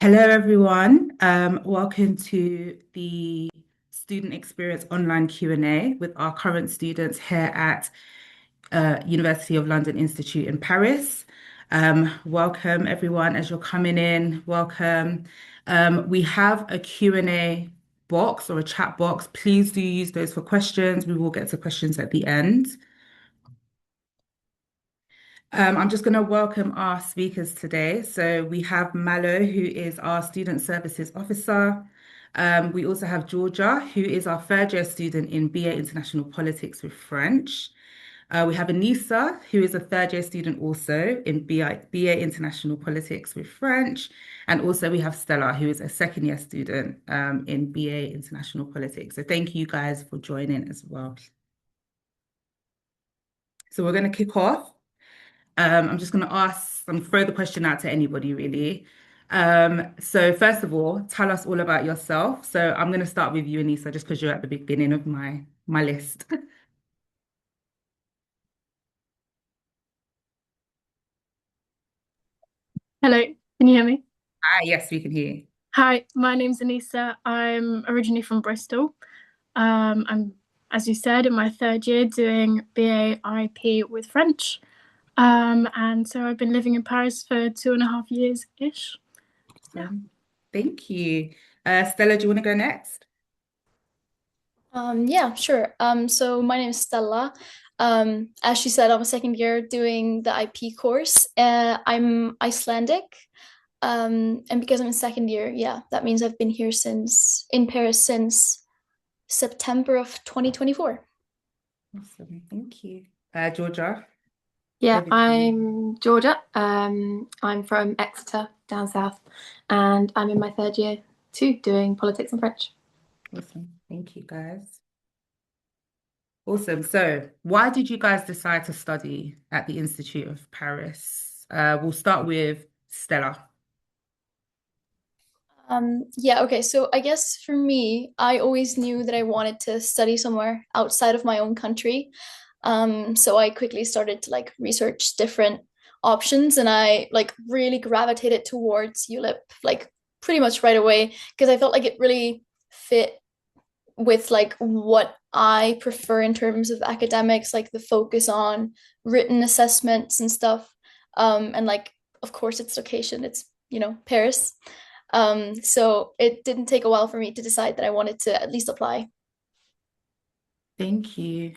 Hello, everyone. Welcome to the Student Experience Online Q&A with our current students here at University of London Institute in Paris. Welcome, everyone, as you're coming in. Welcome. We have a Q&A box or a chat box. Please do use those for questions. We will get to questions at the end. I'm just going to welcome our speakers today. So we have Malo, who is our Student Services Officer. We also have Georgia, who is our third year student in BA International Politics with French. We have Anissa, who is a third year student also in BA International Politics with French. And also we have Stella, who is a second year student in BA International Politics. So thank you guys for joining as well. So we're going to kick off. I'm just going to throw the question out to anybody really. So first of all, tell us all about yourself. So I'm going to start with you, Anissa, just because you're at the beginning of my list. Hello, can you hear me? Yes, we can hear you. Hi, my name's Anissa. I'm originally from Bristol. I'm, as you said, in my third year doing BA IP with French. And so I've been living in Paris for 2.5 years-ish. Yeah. Thank you. Stella, do you want to go next? Yeah, sure. So my name is Stella. As she said, I'm a second year doing the IP course. I'm Icelandic. And because I'm in second year, yeah, that means I've been here in Paris since September of 2024. Awesome. Thank you. Georgia, Yeah, over to you. I'm Georgia. I'm from Exeter, down south, and I'm in my third year too, doing politics and French. Awesome. Thank you, guys. Awesome. So, why did you guys decide to study at the Institute of Paris? We'll start with Stella. Yeah, okay. So I guess for me, I always knew that I wanted to study somewhere outside of my own country. So I quickly started to like research different options and I like really gravitated towards ULIP like pretty much right away because I felt like it really fit with like what I prefer in terms of academics, like the focus on written assessments and stuff. And like of course its location, it's Paris. So it didn't take a while for me to decide that I wanted to at least apply. Thank you.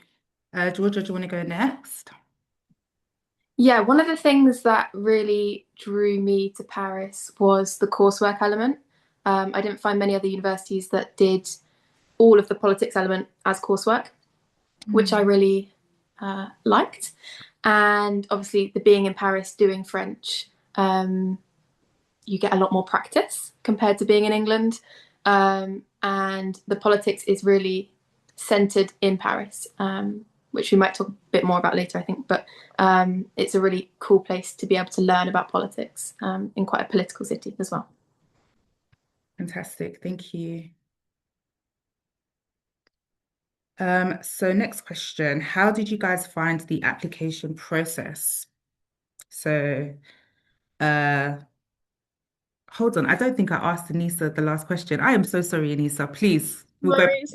Georgia, do you want to go next? Yeah, one of the things that really drew me to Paris was the coursework element. I didn't find many other universities that did all of the politics element as coursework, which I really liked. And obviously, the being in Paris doing French, you get a lot more practice compared to being in England. And the politics is really centered in Paris, which we might talk a bit more about later, I think. But it's a really cool place to be able to learn about politics in quite a political city as well. Fantastic. Thank you. So next question, how did you guys find the application process? So, uh, hold on. I don't think I asked Anissa the last question. I am so sorry, Anissa. Please, we'll go. Worries.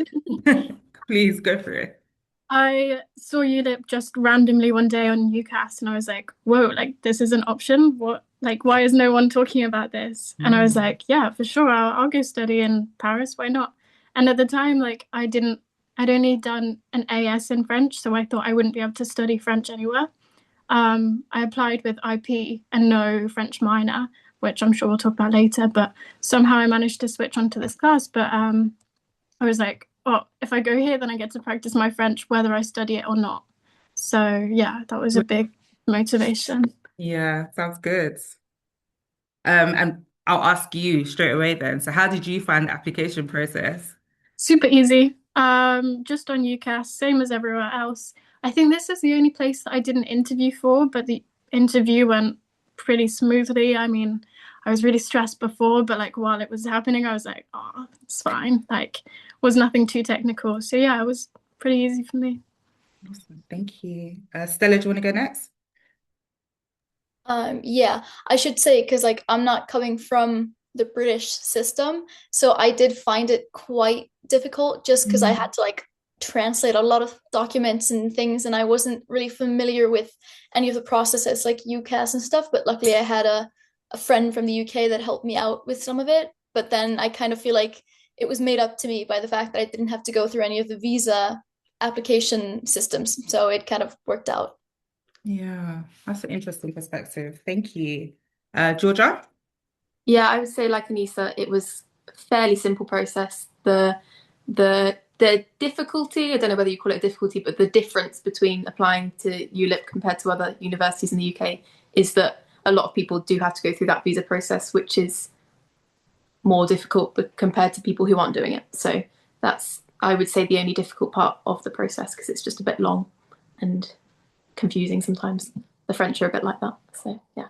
Please go for it. I saw ULIP just randomly one day on UCAS and I was like, whoa, like this is an option. What, like, why is no one talking about this? And I was like, yeah, for sure, I'll go study in Paris. Why not? And at the time, like, I'd only done an AS in French, so I thought I wouldn't be able to study French anywhere. I applied with IP and no French minor, which I'm sure we'll talk about later, but somehow I managed to switch onto this class. But I was like, oh, if I go here, then I get to practice my French whether I study it or not. So yeah, that was a big motivation. Yeah, sounds good. And I'll ask you straight away then. So how did you find the application process? Super easy. Just on UCAS, same as everywhere else. I think this is the only place that I did an interview for, but the interview went pretty smoothly. I mean, I was really stressed before, but like while it was happening, I was like, oh, it's fine. Like, was nothing too technical. So yeah, it was pretty easy for me. Awesome. Thank you. Stella, do you want to go next? Yeah, I should say because like I'm not coming from the British system. So I did find it quite difficult just because I had to like translate a lot of documents and things, and I wasn't really familiar with any of the processes like UCAS and stuff. But luckily, I had a friend from the UK that helped me out with some of it. But then I kind of feel like it was made up to me by the fact that I didn't have to go through any of the visa application systems. So it kind of worked out. Yeah, that's an interesting perspective. Thank you. Georgia? Yeah, I would say like Anissa, it was a fairly simple process. The difficulty, I don't know whether you call it a difficulty, but the difference between applying to ULIP compared to other universities in the UK is that a lot of people do have to go through that visa process, which is more difficult compared to people who aren't doing it. So that's, I would say, the only difficult part of the process, because it's just a bit long and confusing sometimes. The French are a bit like that. So yeah.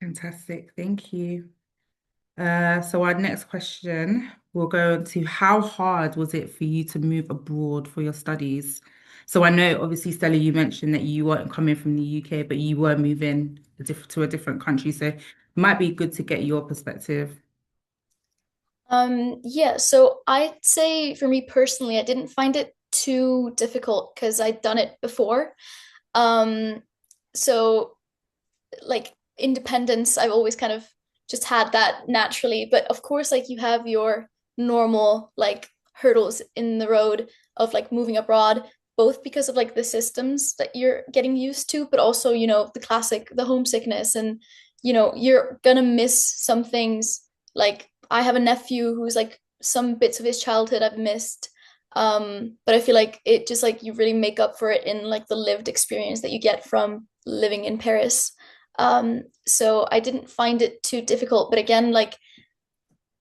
Fantastic. Thank you. So our next question will go to how hard was it for you to move abroad for your studies? So I know, obviously, Stella, you mentioned that you weren't coming from the UK, but you were moving to a different country. So it might be good to get your perspective. Yeah, so I'd say for me personally, I didn't find it too difficult because I'd done it before. Um, so like independence, I've always kind of just had that naturally. But of course, like you have your normal like hurdles in the road of like moving abroad, both because of like the systems that you're getting used to, but also, you know, the classic, the homesickness, and you know, you're gonna miss some things. Like I have a nephew who's like some bits of his childhood I've missed. But I feel like it just like you really make up for it in like the lived experience that you get from living in Paris. So I didn't find it too difficult, but again, like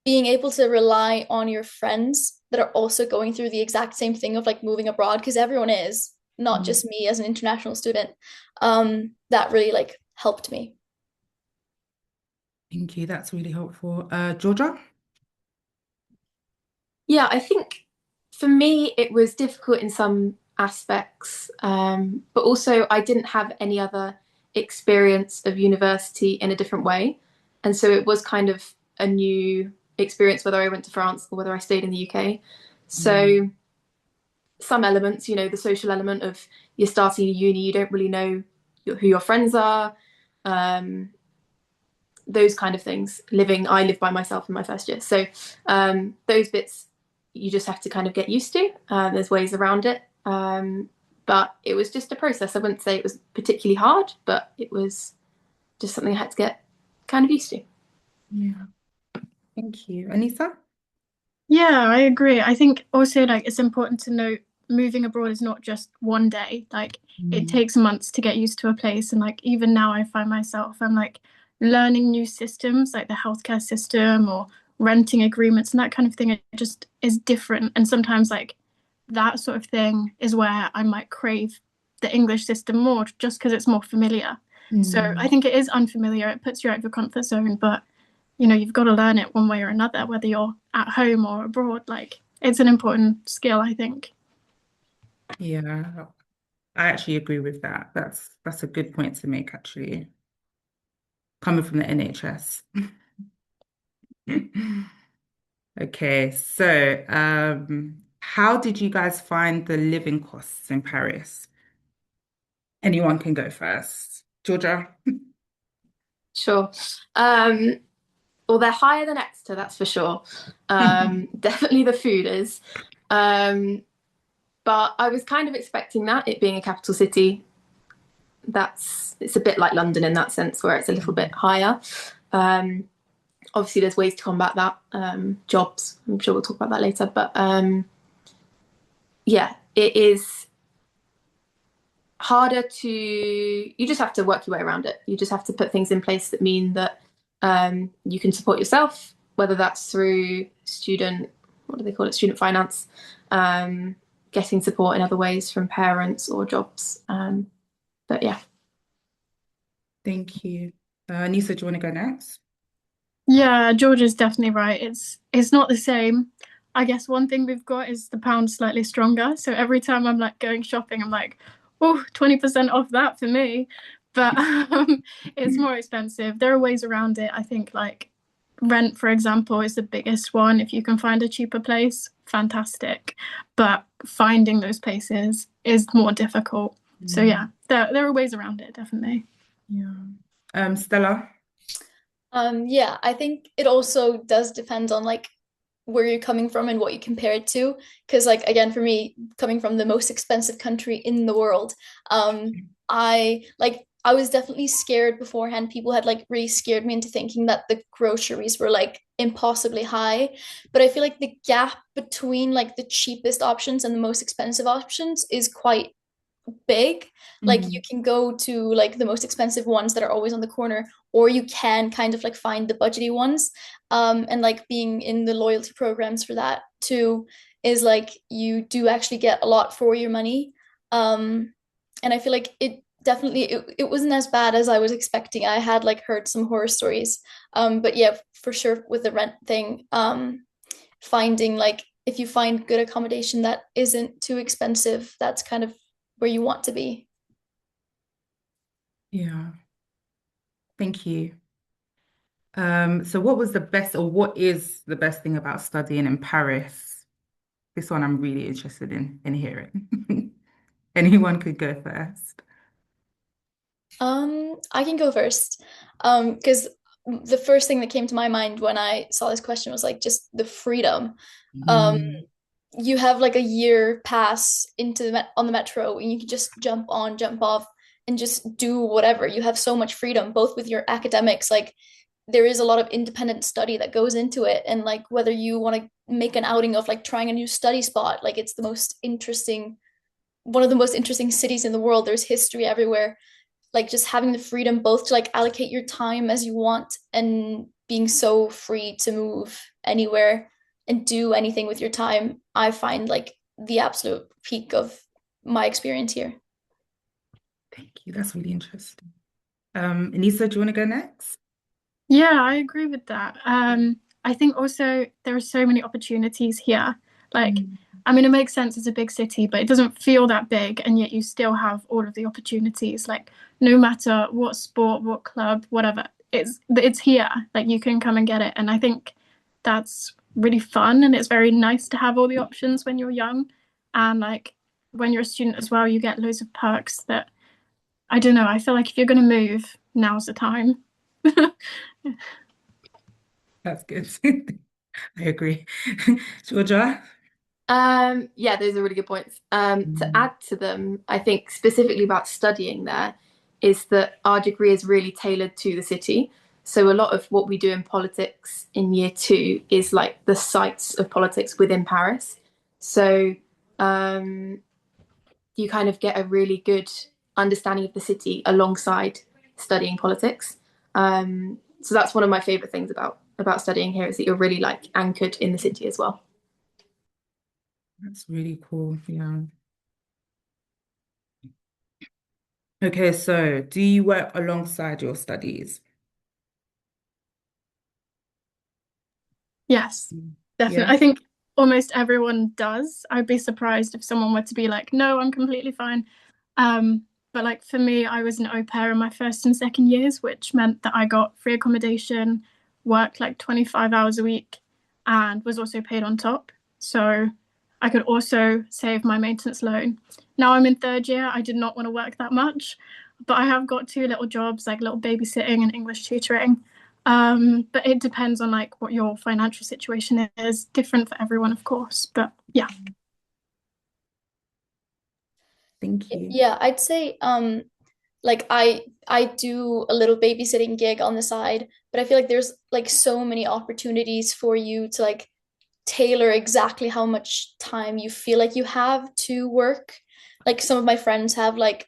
being able to rely on your friends that are also going through the exact same thing of like moving abroad, because everyone is, not just me as an international student, that really like helped me. Thank you. That's really helpful. Georgia? Yeah, I think for me it was difficult in some aspects, but also I didn't have any other experience of university in a different way. And so it was kind of a new experience whether I went to France or whether I stayed in the UK. So some elements, you know, the social element of you're starting a uni, you don't really know who your friends are, those kind of things. I lived by myself in my first year. So those bits you just have to kind of get used to. There's ways around it. But it was just a process. I wouldn't say it was particularly hard, but it was just something I had to get kind of used to. Yeah. Thank you. Anissa? Yeah, I agree. I think also like it's important to note moving abroad is not just one day. Like it takes months to get used to a place. And like even now I find myself, I'm like learning new systems like the healthcare system or renting agreements and that kind of thing. It just is different. And sometimes like that sort of thing is where I might crave the English system more just because it's more familiar. So I think it is unfamiliar. It puts you out of your comfort zone, but you know, you've got to learn it one way or another, whether you're at home or abroad. Like it's an important skill, I think. Yeah, I actually agree with that. That's a good point to make, actually, coming from the NHS. Okay, so how did you guys find the living costs in Paris? Anyone can go first. Georgia? Sure. Well, they're higher than Exeter, that's for sure. Definitely the food is. But I was kind of expecting that, it being a capital city. It's a bit like London in that sense, where it's a little bit higher. Obviously, there's ways to combat that. Jobs, I'm sure we'll talk about that later. But yeah, it is harder you just have to work your way around it. You just have to put things in place that mean that you can support yourself, whether that's through what do they call it? Student finance, getting support in other ways from parents or jobs. But yeah. Thank you. Nisa, do you want to go next? Yeah, George is definitely right. It's not the same. I guess one thing we've got is the pound slightly stronger. So every time I'm like going shopping, I'm like, oh, 20% off that for me. but it's more expensive. There are ways around it. I think like rent, for example, is the biggest one. If you can find a cheaper place, fantastic. But finding those places is more difficult. So yeah, there are ways around it, definitely. Yeah. Stella? Yeah, I think it also does depend on like where you're coming from and what you compare it to. Because like again, for me, coming from the most expensive country in the world, I was definitely scared beforehand. People had like really scared me into thinking that the groceries were like impossibly high. But I feel like the gap between like the cheapest options and the most expensive options is quite big. Like you can go to like the most expensive ones that are always on the corner, or you can kind of like find the budgety ones. And like being in the loyalty programs for that too is like you do actually get a lot for your money. And I feel like it wasn't as bad as I was expecting. I had like heard some horror stories. But yeah, for sure with the rent thing, finding like if you find good accommodation that isn't too expensive, that's kind of where you want to be. Yeah. Thank you. So what was the best or what is the best thing about studying in Paris? This one I'm really interested in hearing. Anyone could go first. I can go first. Because the first thing that came to my mind when I saw this question was like just the freedom. Um, Mm, you have like a year pass into on the metro and you can just jump on, jump off, and just do whatever. You have so much freedom, both with your academics, like there is a lot of independent study that goes into it, and like whether you want to make an outing of like trying a new study spot, like it's the most interesting, one of the most interesting cities in the world. There's history everywhere. Like just having the freedom both to like allocate your time as you want and being so free to move anywhere and do anything with your time, I find like the absolute peak of my experience here. thank you. That's really interesting. Anissa, do you want to go next? Yeah, I agree with that. I think also there are so many opportunities here. Like, Mm. I mean, it makes sense it's a big city, but it doesn't feel that big, and yet you still have all of the opportunities. Like, no matter what sport, what club, whatever, it's here. Like, you can come and get it, and I think that's really fun, and it's very nice to have all the options when you're young, and like when you're a student as well, you get loads of perks that I don't know. I feel like if you're going to move, now's the time. That's good. I agree. Georgia? Yeah, those are really good points. To Mm. add to them, I think specifically about studying there is that our degree is really tailored to the city. So a lot of what we do in politics in year two is like the sites of politics within Paris. So um, you kind of get a really good understanding of the city alongside studying politics. So that's one of my favorite things about studying here is that you're really like anchored in the city as well. That's really cool. Yeah. Okay, so do you work alongside your studies? Yes, definitely. Yeah. I think almost everyone does. I'd be surprised if someone were to be like, no, I'm completely fine. But like for me, I was an au pair in my first and second years, which meant that I got free accommodation, worked like 25 hours a week, and was also paid on top. So I could also save my maintenance loan. Now I'm in third year. I did not want to work that much, but I have got two little jobs, like little babysitting and English tutoring. But it depends on like what your financial situation is, different for everyone, of course. But yeah. Thank you. Yeah, I'd say like I do a little babysitting gig on the side, but I feel like there's like so many opportunities for you to like tailor exactly how much time you feel like you have to work. Like some of my friends have like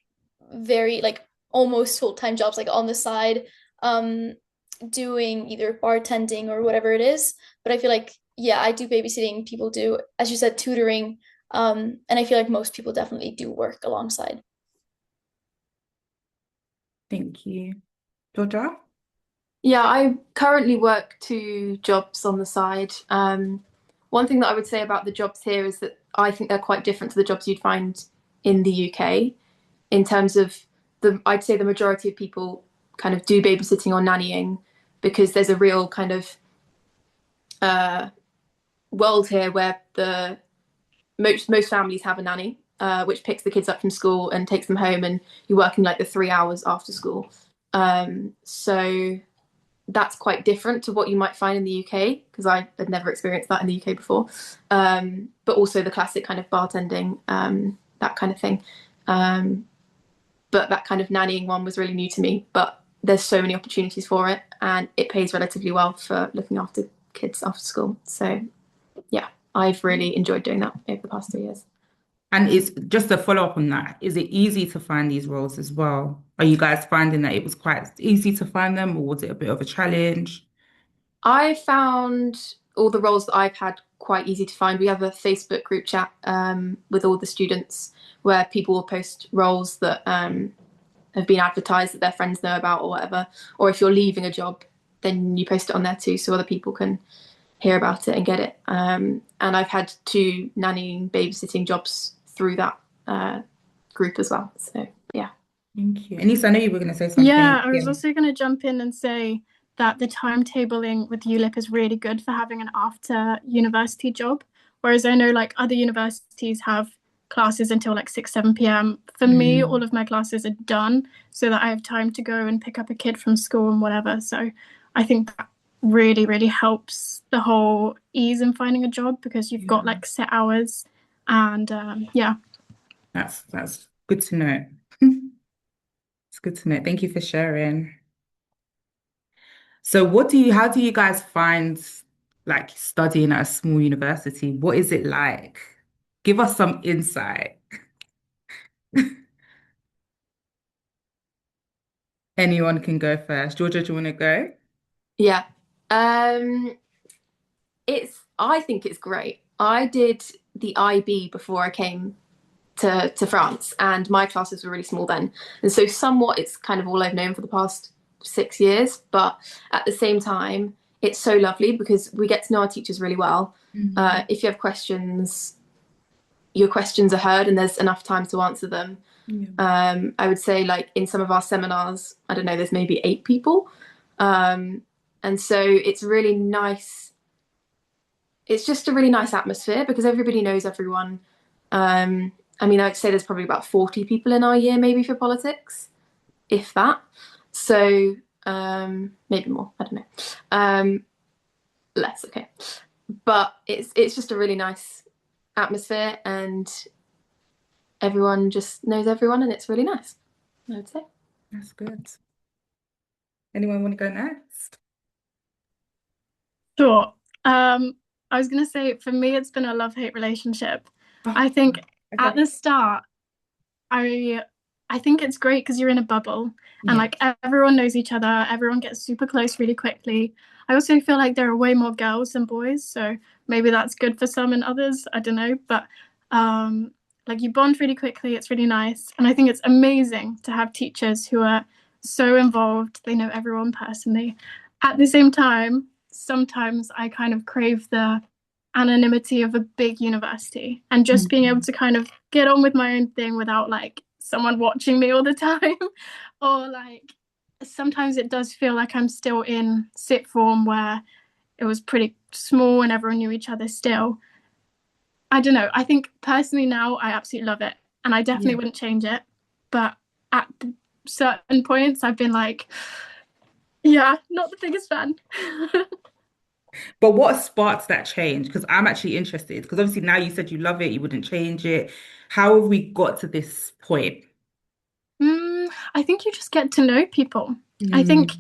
very like almost full-time jobs like on the side, um doing either bartending or whatever it is. But I feel like yeah, I do babysitting, people do, as you said, tutoring. And I feel like most people definitely do work alongside. Thank you. Georgia? Yeah, I currently work two jobs on the side. One thing that I would say about the jobs here is that I think they're quite different to the jobs you'd find in the UK in terms of I'd say the majority of people kind of do babysitting or nannying because there's a real kind of world here where the most families have a nanny, which picks the kids up from school and takes them home, and you're working like the 3 hours after school. So that's quite different to what you might find in the UK, because I had never experienced that in the UK before. But also the classic kind of bartending, that kind of thing. But that kind of nannying one was really new to me. But there's so many opportunities for it, and it pays relatively well for looking after kids after school. So yeah, I've really enjoyed doing that over the past 3 years. And it's just a follow up on that. Is it easy to find these roles as well? Are you guys finding that it was quite easy to find them, or was it a bit of a challenge? I found all the roles that I've had quite easy to find. We have a Facebook group chat with all the students where people will post roles that have been advertised that their friends know about or whatever. Or if you're leaving a job, then you post it on there too, so other people can hear about it and get it. And I've had 2 nannying, babysitting jobs through that group as well. So yeah. Thank you. Anissa, I know you were going to say something. Yeah, I was also going to jump in and say that the timetabling with ULIP is really good for having an after university job. Whereas I know like other universities have classes until like 6, 7 p.m. For me, all of my classes are done so that I have time to go and pick up a kid from school and whatever. So I think that really, really helps the whole ease in finding a job, because you've got like set hours, and yeah. That's good to know. It's good to know. Thank you for sharing. So how do you guys find like studying at a small university? What is it like? Give us some insight. Anyone can go first. Georgia, do you want to go? Yeah. I think it's great. I did the IB before I came to France, and my classes were really small then. And so somewhat it's kind of all I've known for the past 6 years, but at the same time, it's so lovely because we get to know our teachers really well. If you have questions, your questions are heard and there's enough time to answer them. I would say like in some of our seminars, I don't know, there's maybe 8 people. And so it's really nice. It's just a really nice atmosphere because everybody knows everyone. I mean, I'd say there's probably about 40 people in our year, maybe for politics, if that. So maybe more, I don't know. Less, okay. But it's just a really nice atmosphere, and everyone just knows everyone, and it's really nice, I would say. That's good. Anyone want to go next? Sure. I was going to say, for me, it's been a love-hate relationship. I think at the start, I think it's great because you're in a bubble and like everyone knows each other, everyone gets super close really quickly. I also feel like there are way more girls than boys, so maybe that's good for some and others, I don't know, but like you bond really quickly, it's really nice. And I think it's amazing to have teachers who are so involved, they know everyone personally. At the same time, sometimes I kind of crave the anonymity of a big university and just being able to kind of get on with my own thing without like someone watching me all the time. Or like sometimes it does feel like I'm still in sixth form where it was pretty small and everyone knew each other still. I don't know. I think personally now I absolutely love it and I definitely wouldn't change it. But at certain points I've been like, yeah, not the biggest fan. But what sparks that change? Because I'm actually interested. Because obviously now you said you love it, you wouldn't change it. How have we got to this point? I think you just get to know people. I think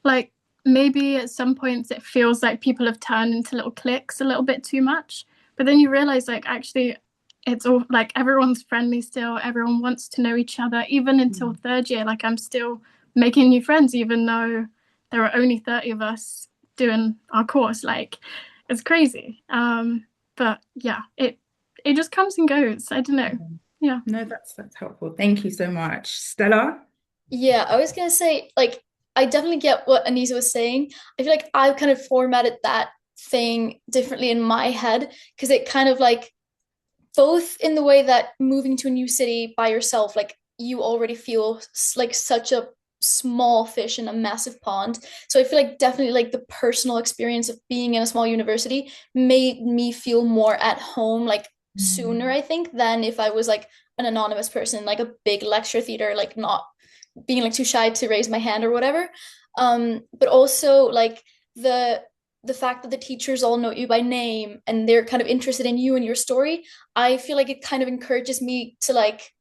like maybe at some points it feels like people have turned into little cliques a little bit too much. But then you realize like actually it's all like everyone's friendly still. Everyone wants to know each other, even until third year. Like I'm still making new friends, even though there are only 30 of us doing our course. Like it's crazy. But yeah, it just comes and goes. I don't know. Yeah. No, that's helpful. Thank you so much. Stella? Yeah, I was gonna say, like, I definitely get what Anissa was saying. I feel like I've kind of formatted that thing differently in my head because it kind of like both in the way that moving to a new city by yourself, like you already feel like such a small fish in a massive pond. So I feel like definitely like the personal experience of being in a small university made me feel more at home like sooner, I think, than if I was like an anonymous person, like a big lecture theater, like not being like too shy to raise my hand or whatever. But also like the the fact that the teachers all know you by name and they're kind of interested in you and your story, I feel like it kind of encourages me to like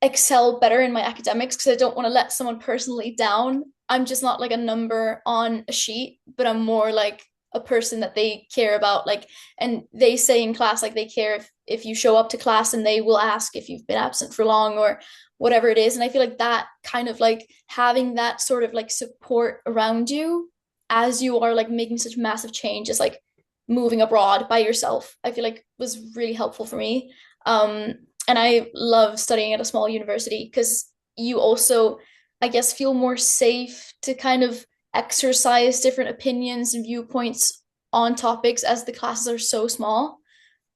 excel better in my academics because I don't want to let someone personally down. I'm just not like a number on a sheet, but I'm more like a person that they care about. Like, and they say in class, like they care if you show up to class and they will ask if you've been absent for long or whatever it is. And I feel like that kind of like having that sort of like support around you as you are like making such massive changes, like moving abroad by yourself, I feel like was really helpful for me. And I love studying at a small university because you also, I guess, feel more safe to kind of exercise different opinions and viewpoints on topics as the classes are so small.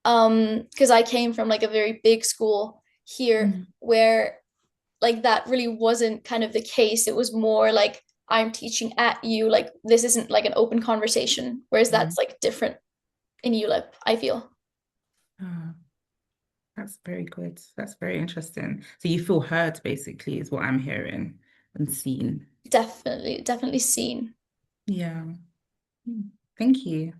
Because I came from like a very big school here where like that really wasn't kind of the case. It was more like I'm teaching at you, like this isn't like an open conversation, whereas that's like different in ULIP, I feel. Ah, that's very good. That's very interesting. So you feel heard, basically, is what I'm hearing and seen. Definitely, definitely seen. Yeah. Thank you.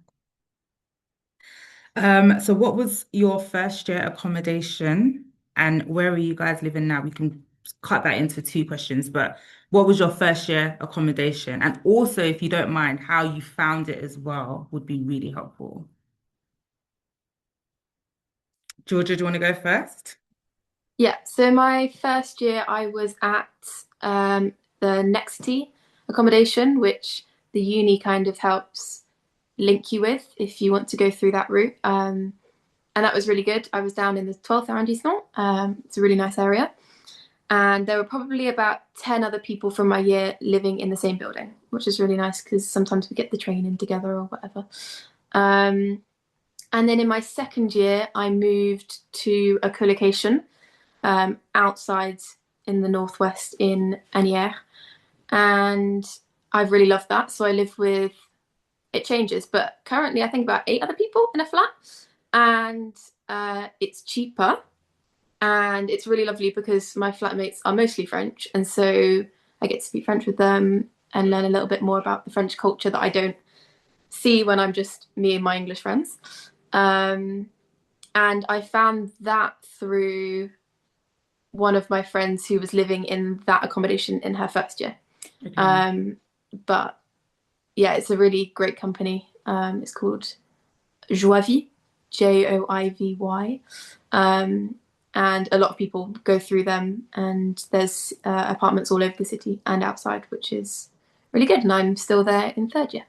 So what was your first year accommodation and where are you guys living now? We can cut that into two questions, but what was your first year accommodation? And also, if you don't mind, how you found it as well would be really helpful. Georgia, do you want to go first? Yeah, so my first year I was at the Nexity accommodation, which the uni kind of helps link you with if you want to go through that route. And that was really good. I was down in the 12th arrondissement. It's a really nice area. And there were probably about 10 other people from my year living in the same building, which is really nice because sometimes we get the train in together or whatever. And then in my second year, I moved to a colocation outside in the northwest in Asnières. And I've really loved that. So I live with, it changes, but currently I think about 8 other people in a flat. And it's cheaper. And it's really lovely because my flatmates are mostly French. And so I get to speak French with them and learn a little bit more about the French culture that I don't see when I'm just me and my English friends. And I found that through one of my friends who was living in that accommodation in her first year. Okay. But yeah, it's a really great company. It's called Joivy, Joivy. And a lot of people go through them, and there's apartments all over the city and outside, which is really good. And I'm still there in third year.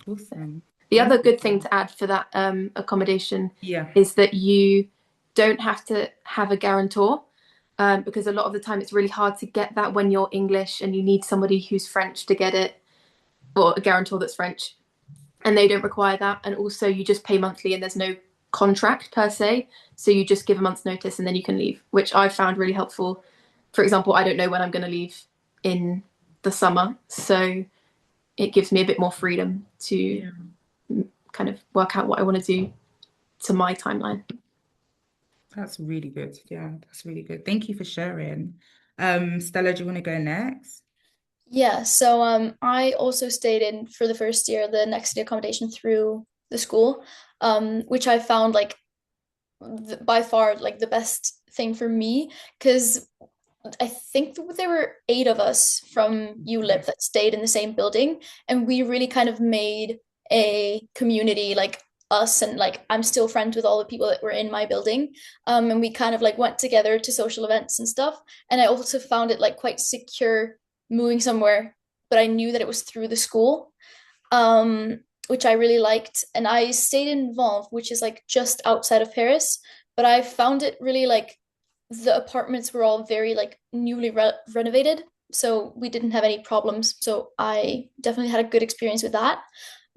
Awesome. The other Thank you. good thing to add for that accommodation Yeah. is that you don't have to have a guarantor, because a lot of the time it's really hard to get that when you're English and you need somebody who's French to get it, or a guarantor that's French, and they don't require that. And also you just pay monthly and there's no contract per se. So you just give a month's notice and then you can leave, which I found really helpful. For example, I don't know when I'm going to leave in the summer. So it gives me a bit more freedom to kind of work out what I want to do to my timeline. That's really good. Yeah, that's really good. Thank you for sharing. Stella, do you want to go next? Yeah, so I also stayed in for the first year the next day accommodation through the school, which I found like by far like the best thing for me because I think there were 8 of us from ULIP that stayed in the same building, and we really kind of made a community like us, and like I'm still friends with all the people that were in my building. And we kind of like went together to social events and stuff. And I also found it like quite secure moving somewhere, but I knew that it was through the school, which I really liked. And I stayed in Vanves, which is like just outside of Paris, but I found it really like the apartments were all very like newly renovated, so we didn't have any problems. So I definitely had a good experience with that.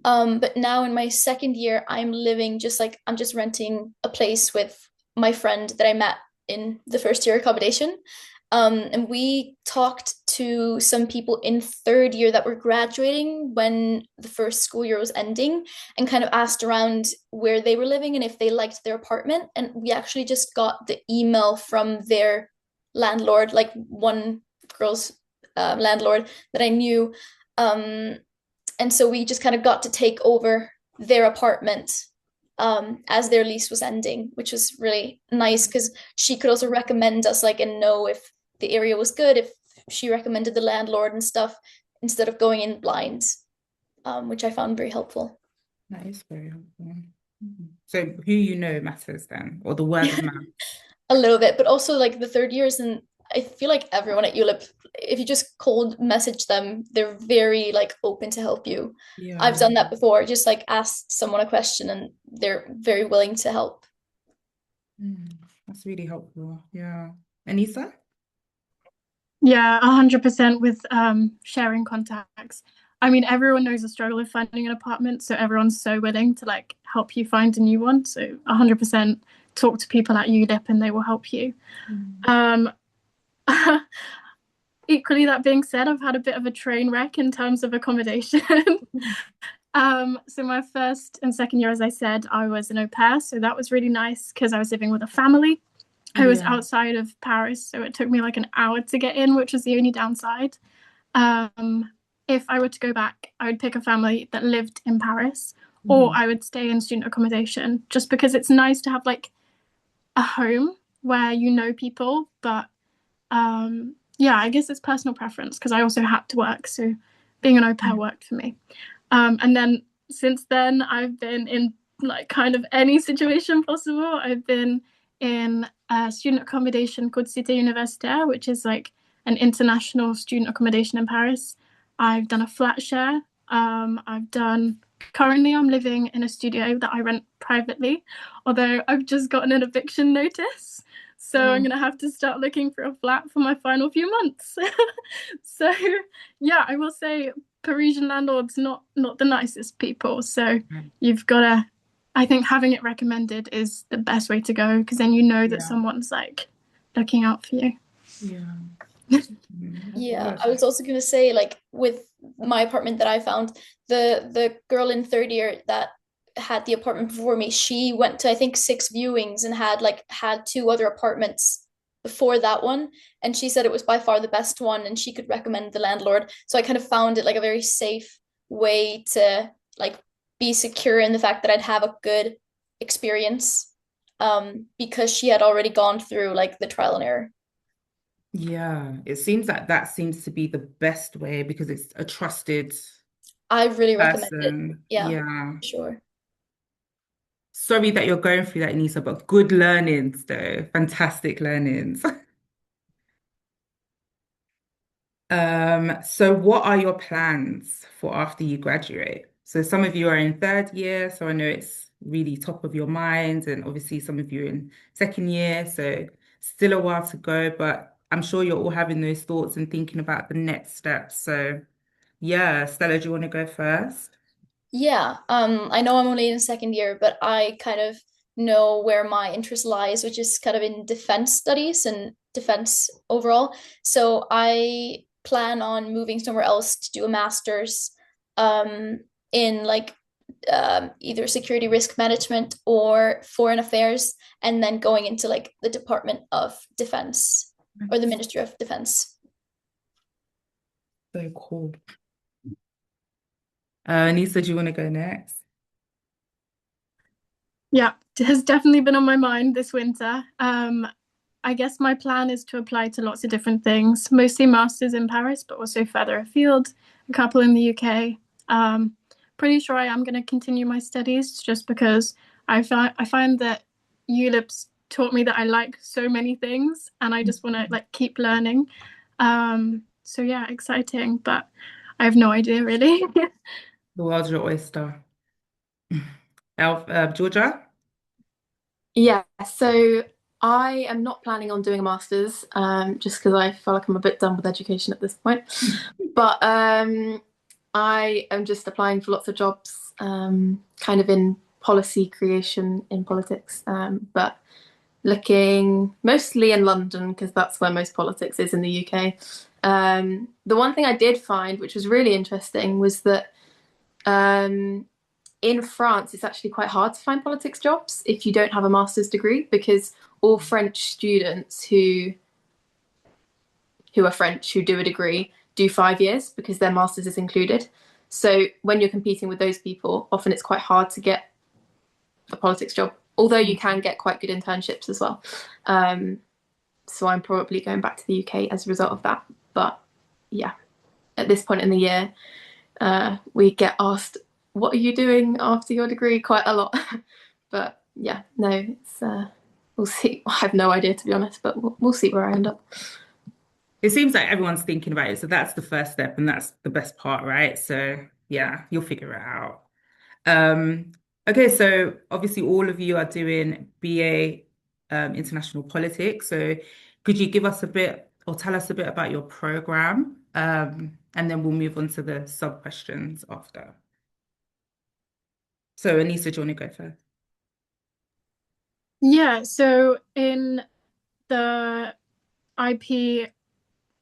But now in my second year, I'm living just like I'm just renting a place with my friend that I met in the first year accommodation. And we talked to some people in third year that were graduating when the first school year was ending, and kind of asked around where they were living and if they liked their apartment. And we actually just got the email from their landlord, like one girl's landlord that I knew. Um, and so we just kind of got to take over their apartment as their lease was ending, which was really nice because she could also recommend us, like, and know if the area was good, if she recommended the landlord and stuff, instead of going in blind, which I found very helpful. That is very helpful. So who you know matters then, or the word of mouth. A little bit, but also like the third years, and I feel like everyone at ULIP, if you just cold message them, they're very like open to help you. I've Yeah. done that before, just like asked someone a question and they're very willing to help. That's really helpful. Yeah. Anissa? Yeah, 100% with sharing contacts. I mean, everyone knows the struggle of finding an apartment, so everyone's so willing to like help you find a new one. So 100% talk to people at ULIP and they will help you. Um, Equally, that being said, I've had a bit of a train wreck in terms of accommodation. So my first and second year, as I said, I was an au pair, so that was really nice because I was living with a family. I was Yeah. outside of Paris, so it took me like an hour to get in, which was the only downside. If I were to go back, I would pick a family that lived in Paris, or I would stay in student accommodation, just because it's nice to have like a home where you know people. But yeah, I guess it's personal preference because I also had to work, so being an au pair worked for me. And then since then, I've been in like kind of any situation possible. I've been in a student accommodation called Cité Universitaire, which is like an international student accommodation in Paris. I've done a flat share. Currently I'm living in a studio that I rent privately, although I've just gotten an eviction notice. So I'm gonna have to start looking for a flat for my final few months. So yeah, I will say Parisian landlords not the nicest people. So you've gotta, I think having it recommended is the best way to go because then you know that someone's like looking out for you. Yeah. Yeah, I was also gonna say, like with my apartment that I found, the girl in third year that had the apartment before me, she went to I think 6 viewings and had 2 other apartments before that one, and she said it was by far the best one, and she could recommend the landlord. So I kind of found it like a very safe way to like be secure in the fact that I'd have a good experience, because she had already gone through like the trial and error. Yeah. It seems like that seems to be the best way because it's a trusted I really recommend it. person. Yeah, Yeah. for sure. Sorry that you're going through that, Anissa, but good learnings though. Fantastic learnings. So what are your plans for after you graduate? So some of you are in third year, so I know it's really top of your mind, and obviously some of you are in second year, so still a while to go, but I'm sure you're all having those thoughts and thinking about the next steps. So yeah, Stella, do you want to go first? Yeah, I know I'm only in second year, but I kind of know where my interest lies, which is kind of in defense studies and defense overall. So I plan on moving somewhere else to do a master's um, in like either security risk management or foreign affairs, and then going into like the Department of Defense or the Ministry of Defense. So cool. Anissa, do you want to go next? Yeah, it has definitely been on my mind this winter. I guess my plan is to apply to lots of different things, mostly masters in Paris, but also further afield, a couple in the UK. Pretty sure I am going to continue my studies just because I find that ULIP's taught me that I like so many things and I just want to like keep learning. So yeah, exciting, but I have no idea really. The world's your oyster. Georgia? Yeah, so I am not planning on doing a master's, just because I feel like I'm a bit done with education at this point. But I am just applying for lots of jobs, kind of in policy creation in politics. But looking mostly in London because that's where most politics is in the UK. The one thing I did find, which was really interesting, was that in France, it's actually quite hard to find politics jobs if you don't have a master's degree because all French students who are French who do a degree do 5 years because their master's is included. So when you're competing with those people, often it's quite hard to get a politics job, although you can get quite good internships as well. So I'm probably going back to the UK as a result of that. But yeah, at this point in the year, we get asked, what are you doing after your degree? Quite a lot. But yeah, no, it's we'll see. I have no idea, to be honest, but we'll see where I end up. It seems like everyone's thinking about it, so that's the first step, and that's the best part, right? So yeah, you'll figure it out. Okay, so obviously all of you are doing BA International Politics. So could you give us a bit or tell us a bit about your program? And then we'll move on to the sub questions after. So Anissa, do you want to go first? Yeah, so in the IP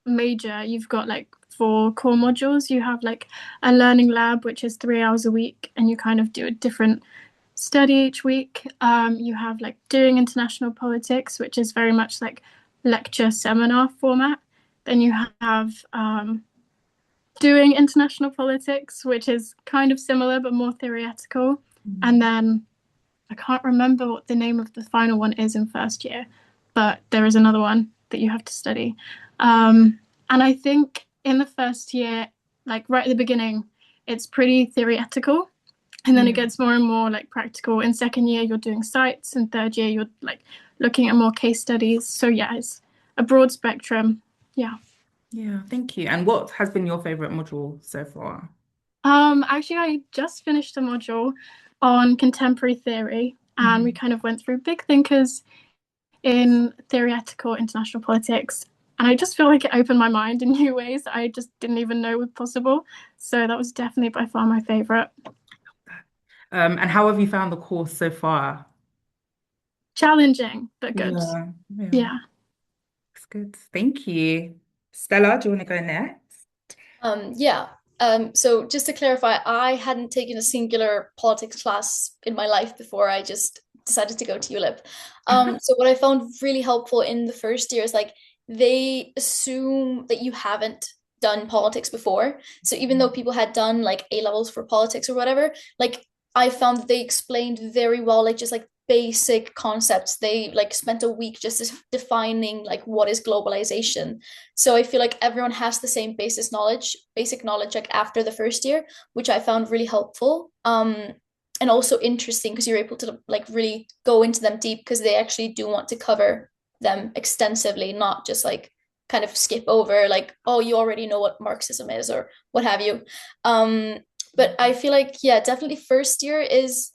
major, you've got like 4 core modules. You have like a learning lab, which is 3 hours a week, and you kind of do a different study each week. You have like doing international politics, which is very much like lecture seminar format. Then you have doing international politics, which is kind of similar but more theoretical. And then I can't remember what the name of the final one is in first year, but there is another one that you have to study. And I think in the first year, like right at the beginning, it's pretty theoretical. And then it gets more and more like practical. In second year, you're doing sites. In third year, you're like looking at more case studies. So yeah, it's a broad spectrum. Yeah. Yeah, thank you. And what has been your favorite module so far? Actually, I just finished a module on contemporary theory, and we kind of went through big thinkers in theoretical international politics. And I just feel like it opened my mind in new ways I just didn't even know were possible. So that was definitely by far my favorite. And how have you found the course so far? Challenging, but good. Yeah, Yeah. it's good. Thank you. Stella, do you want to go next? Yeah. So just to clarify, I hadn't taken a singular politics class in my life before I just decided to go to ULIP. So what I found really helpful in the first year is like they assume that you haven't done politics before. So even though people had done like A levels for politics or whatever, like I found that they explained very well, like just like basic concepts. They like spent a week just defining like what is globalization. So I feel like everyone has the same basic knowledge like after the first year, which I found really helpful. And also interesting because you're able to like really go into them deep because they actually do want to cover them extensively, not just like kind of skip over like, oh, you already know what Marxism is or what have you. But I feel like, yeah, definitely first year is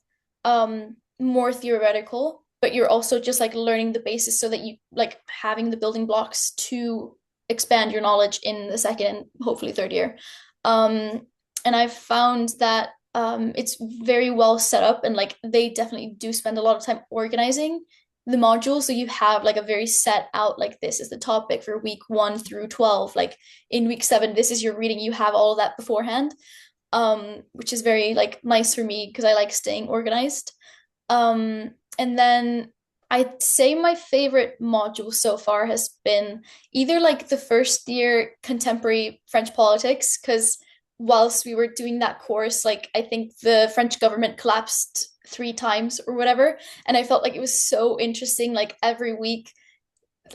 more theoretical, but you're also just like learning the basis so that you like having the building blocks to expand your knowledge in the second and hopefully third year. And I've found that it's very well set up and like they definitely do spend a lot of time organizing the modules. So you have like a very set out, like this is the topic for week 1 through 12. Like in week 7, this is your reading. You have all of that beforehand, which is very like nice for me because I like staying organized. And then I'd say my favorite module so far has been either like the first year contemporary French politics, because whilst we were doing that course, like I think the French government collapsed 3 times or whatever. And I felt like it was so interesting. Like every week,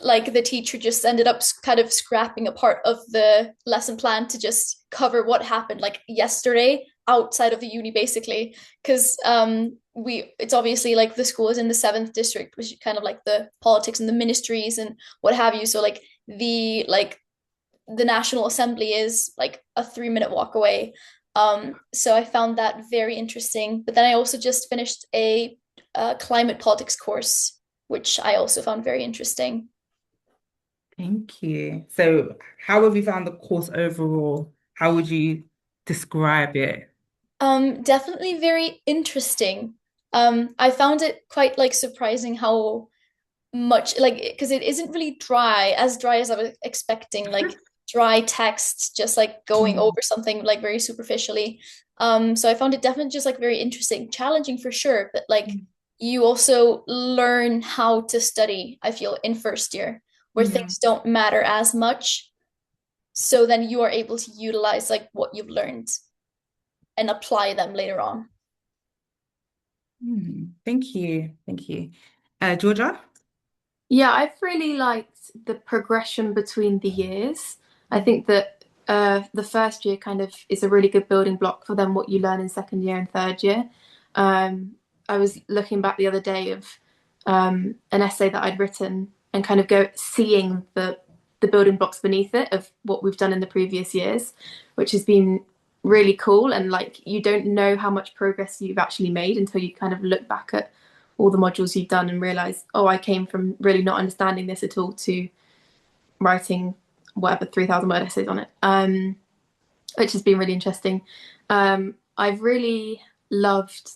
like the teacher just ended up kind of scrapping a part of the lesson plan to just cover what happened like yesterday outside of the uni basically because it's obviously like the school is in the 7th district, which is kind of like the politics and the ministries and what have you. So like the National Assembly is like a 3-minute walk away. So I found that very interesting. But then I also just finished a climate politics course, which I also found very interesting. Thank you. So how have you found the course overall? How would you describe it? Definitely very interesting. I found it quite like surprising how much like because it isn't really dry as I was expecting, like dry text just like going Mm. over something like very superficially. So I found it definitely just like very interesting, challenging for sure, but like you also learn how to study, I feel, in first year where Yeah. things don't matter as much. So then you are able to utilize like what you've learned and apply them later on. Thank you. Thank you. Georgia? Yeah, I've really liked the progression between the years. I think that the first year kind of is a really good building block for then what you learn in second year and third year. I was looking back the other day of an essay that I'd written and kind of go seeing the building blocks beneath it of what we've done in the previous years, which has been really cool. And like you don't know how much progress you've actually made until you kind of look back at all the modules you've done and realize, oh, I came from really not understanding this at all to writing whatever 3,000 word essays on it, which has been really interesting. I've really loved